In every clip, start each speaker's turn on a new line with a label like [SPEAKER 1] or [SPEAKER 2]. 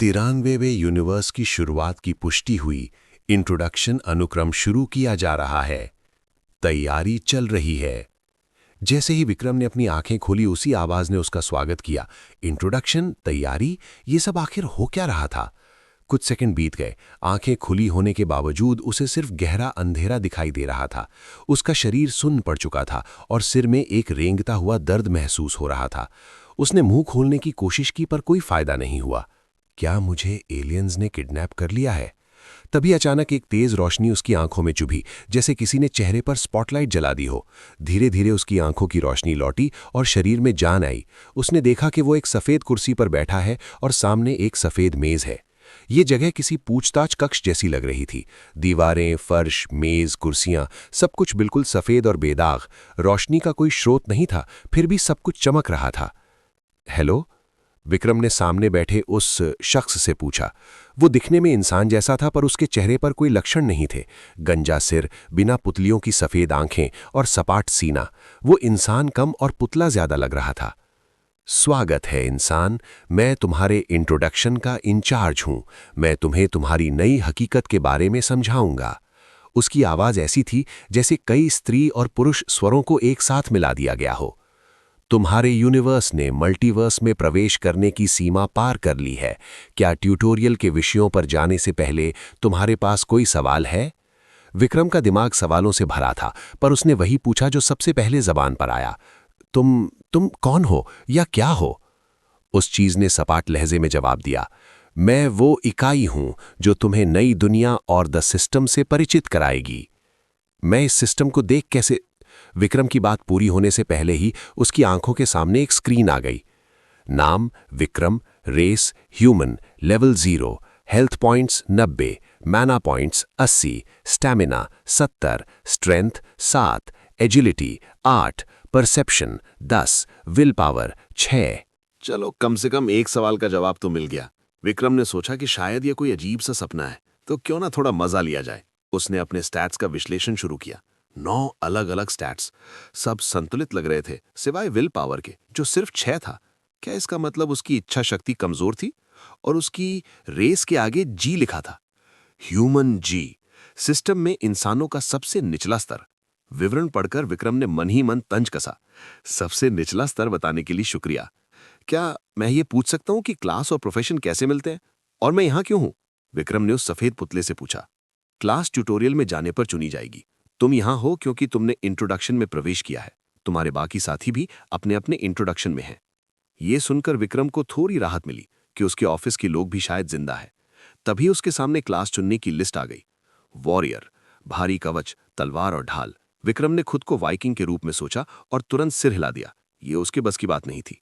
[SPEAKER 1] 93वें universe की शुरुआत की पुष्टि हुई। इंट्रोडक्शन अनुक्रम शुरू किया जा रहा है। तैयारी चल रही है। जैसे ही विक्रम ने अपनी आंखें खोली उसी आवाज ने उसका स्वागत किया। इंट्रोडक्शन, तैयारी, ये सब आखिर हो क्या रहा था? कुछ सेकंड बीत गए। आंखें खुली होने के बावजूद उसे सिर्फ गहरा अंधेरा दिखाई दे रहा था। उसका शरीर सुन्न पड़ चुका था और सिर में एक रेंगता हुआ दर्द महसूस हो रहा था। उसने मुंह खोलने की कोशिश की पर कोई फायदा नहीं हुआ। क्या मुझे एलियंस ने किडनैप कर लिया है? तभी अचानक एक तेज रोशनी उसकी आंखों में चुभी, जैसे किसी ने चेहरे पर स्पॉटलाइट जला दी हो। धीरे धीरे उसकी आंखों की रोशनी लौटी और शरीर में जान आई। उसने देखा कि वो एक सफेद कुर्सी पर बैठा है और सामने एक सफेद मेज है। ये जगह किसी पूछताछ कक्ष जैसी लग रही थी। दीवारें, फर्श, मेज, कुर्सियां, सब कुछ बिल्कुल सफेद और बेदाग। रोशनी का कोई स्रोत नहीं था, फिर भी सब कुछ चमक रहा था। हेलो, विक्रम ने सामने बैठे उस शख्स से पूछा। वो दिखने में इंसान जैसा था पर उसके चेहरे पर कोई लक्षण नहीं थे। गंजा सिर, बिना पुतलियों की सफेद आंखें और सपाट सीना। वो इंसान कम और पुतला ज्यादा लग रहा था। स्वागत है इंसान, मैं तुम्हारे इंट्रोडक्शन का इंचार्ज हूं। मैं तुम्हें तुम्हारी नई हकीकत के बारे में समझाऊंगा। उसकी आवाज ऐसी थी जैसे कई स्त्री और पुरुष स्वरों को एक साथ मिला दिया गया हो। तुम्हारे यूनिवर्स ने मल्टीवर्स में प्रवेश करने की सीमा पार कर ली है। क्या ट्यूटोरियल के विषयों पर जाने से पहले तुम्हारे पास कोई सवाल है? विक्रम का दिमाग सवालों से भरा था, पर उसने वही पूछा जो सबसे पहले जबान पर आया। तुम कौन हो या क्या हो? उस चीज ने सपाट लहजे में जवाब दिया। मैं वो इकाई हूं जो तुम्हें नई दुनिया और द सिस्टम से परिचित कराएगी। मैं इस सिस्टम को देख कैसे? विक्रम की बात पूरी होने से पहले ही उसकी आंखों के सामने एक स्क्रीन आ गई। नाम Vikram, race human, level 0, health points 90, mana points 80, stamina 70, strength 7, agility 8, perception 10, will power 6।
[SPEAKER 2] चलो, कम से कम एक सवाल का जवाब तो मिल गया। विक्रम ने सोचा कि शायद ये कोई अजीब सा सपना है, तो क्यों ना थोड़ा मजा लिया जाए। उसने अपने स्टैट्स का विश्लेषण शुरू किया। 9 अलग अलग स्टैट्स, सब संतुलित लग रहे थे सिवाय विल पावर के जो सिर्फ 6 था। क्या इसका मतलब उसकी इच्छा शक्ति कमजोर थी? और उसकी रेस के आगे जी लिखा था। ह्यूमन जी, सिस्टम में इंसानों का सबसे निचला स्तर। विवरण पढ़कर विक्रम ने मन ही मन तंज कसा। सबसे निचला स्तर बताने के लिए शुक्रिया। क्या मैं ये पूछ सकता हूं कि क्लास और प्रोफेशन कैसे मिलते हैं? और मैं यहां क्यों हूं? विक्रम ने उस सफेद पुतले से पूछा। क्लास ट्यूटोरियल में जाने पर चुनी जाएगी। तुम यहां हो क्योंकि तुमने इंट्रोडक्शन में प्रवेश किया है। तुम्हारे बाकी साथी भी अपने अपने इंट्रोडक्शन में हैं। ये सुनकर विक्रम को थोड़ी राहत मिली कि उसके ऑफिस के लोग भी शायद जिंदा है। तभी उसके सामने क्लास चुनने की लिस्ट आ गई। वॉरियर, भारी कवच, तलवार और ढाल। विक्रम ने खुद को वाइकिंग के रूप में सोचा और तुरंत सिर हिला दिया। ये उसके बस की बात नहीं थी।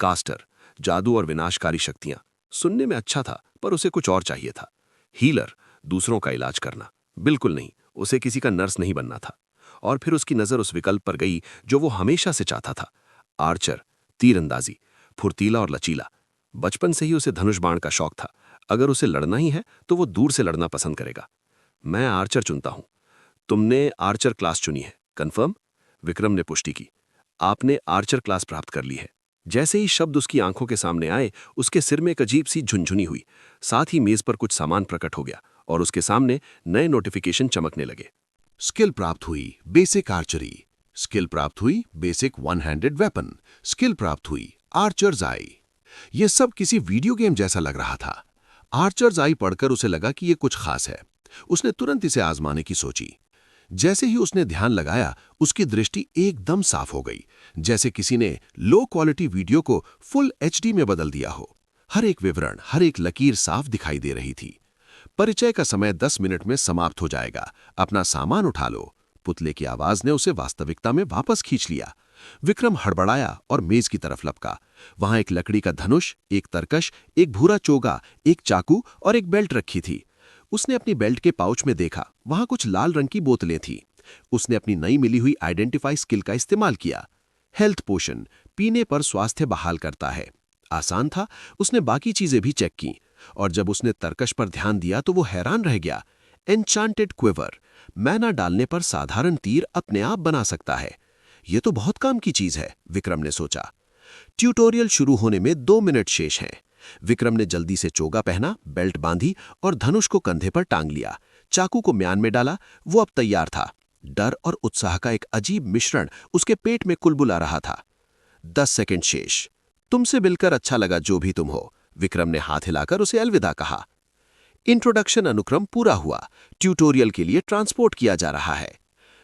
[SPEAKER 2] कास्टर, जादू और विनाशकारी शक्तियां। सुनने में अच्छा था पर उसे कुछ और चाहिए था। हीलर, दूसरों का इलाज करना। बिल्कुल नहीं, उसे किसी का नर्स नहीं बनना था। और फिर उसकी नजर उस विकल्प पर गई जो वो हमेशा से चाहता था। आर्चर, तीरंदाजी, फुर्तीला और लचीला। बचपन से ही उसे धनुष बाण का शौक था। अगर उसे लड़ना ही है तो वो दूर से लड़ना पसंद करेगा। मैं आर्चर चुनता हूं। तुमने आर्चर क्लास चुनी है, कंफर्म? विक्रम ने पुष्टि की। आपने आर्चर क्लास प्राप्त कर ली है। जैसे ही शब्द उसकी आंखों के सामने आए, उसके सिर में एक अजीब सी झुनझुनी हुई। साथ ही मेज पर कुछ सामान प्रकट हो गया और उसके सामने नए नोटिफिकेशन चमकने लगे।
[SPEAKER 1] स्किल प्राप्त हुई बेसिक आर्चरी। स्किल प्राप्त हुई basic one handed weapon. Skill प्राप्त हुई आर्चर्स आई। ये सब किसी वीडियो गेम जैसा लग रहा था। आर्चर्स आई पढ़कर उसे लगा कि ये कुछ खास है। उसने तुरंत इसे आजमाने की सोची। जैसे ही उसने ध्यान लगाया, उसकी दृष्टि एकदम साफ हो गई, जैसे किसी ने लो क्वालिटी वीडियो को फुल एचडी में बदल दिया हो। हर एक विवरण, हर एक लकीर साफ दिखाई दे रही थी। परिचय का समय 10 मिनट में समाप्त हो जाएगा। अपना सामान उठा लो। पुतले की आवाज ने उसे वास्तविकता में वापस खींच लिया। विक्रम हड़बड़ाया और मेज की तरफ लपका। वहां एक लकड़ी का धनुष, एक तरकश, एक भूरा चोगा, एक चाकू और एक बेल्ट रखी थी। उसने अपनी बेल्ट के पाउच में देखा, वहां कुछ लाल रंग की बोतलें थीं। उसने अपनी नई मिली हुई आइडेंटिफाई स्किल का इस्तेमाल किया। हेल्थ पोशन, पीने पर स्वास्थ्य बहाल करता है। आसान था। उसने बाकी चीजें भी चेक की और जब उसने तरकश पर ध्यान दिया तो वो हैरान रह गया। एन्चांटेड क्विवर, मैना डालने पर साधारण तीर अपने आप बना सकता है। ये तो बहुत काम की चीज है, विक्रम ने सोचा। ट्यूटोरियल शुरू होने में 2 मिनट शेष हैं। विक्रम ने जल्दी से चोगा पहना, बेल्ट बांधी और धनुष को कंधे पर टांग लिया। चाकू को म्यान में डाला। वो अब तैयार था। डर और उत्साह का एक अजीब मिश्रण उसके पेट में कुलबुला रहा था। 10 सेकंड शेष। तुमसे मिलकर अच्छा लगा जो भी तुम हो, विक्रम ने हाथ हिलाकर उसे अलविदा कहा। इंट्रोडक्शन अनुक्रम पूरा हुआ। ट्यूटोरियल के लिए ट्रांसपोर्ट किया जा रहा है।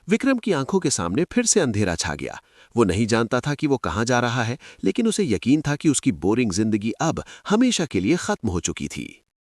[SPEAKER 1] विक्रम की आंखों के सामने फिर से अंधेरा छा गया। वो नहीं जानता था कि वो कहां जा रहा है, लेकिन उसे यकीन था कि उसकी बोरिंग जिंदगी अब हमेशा के लिए खत्म हो चुकी थी।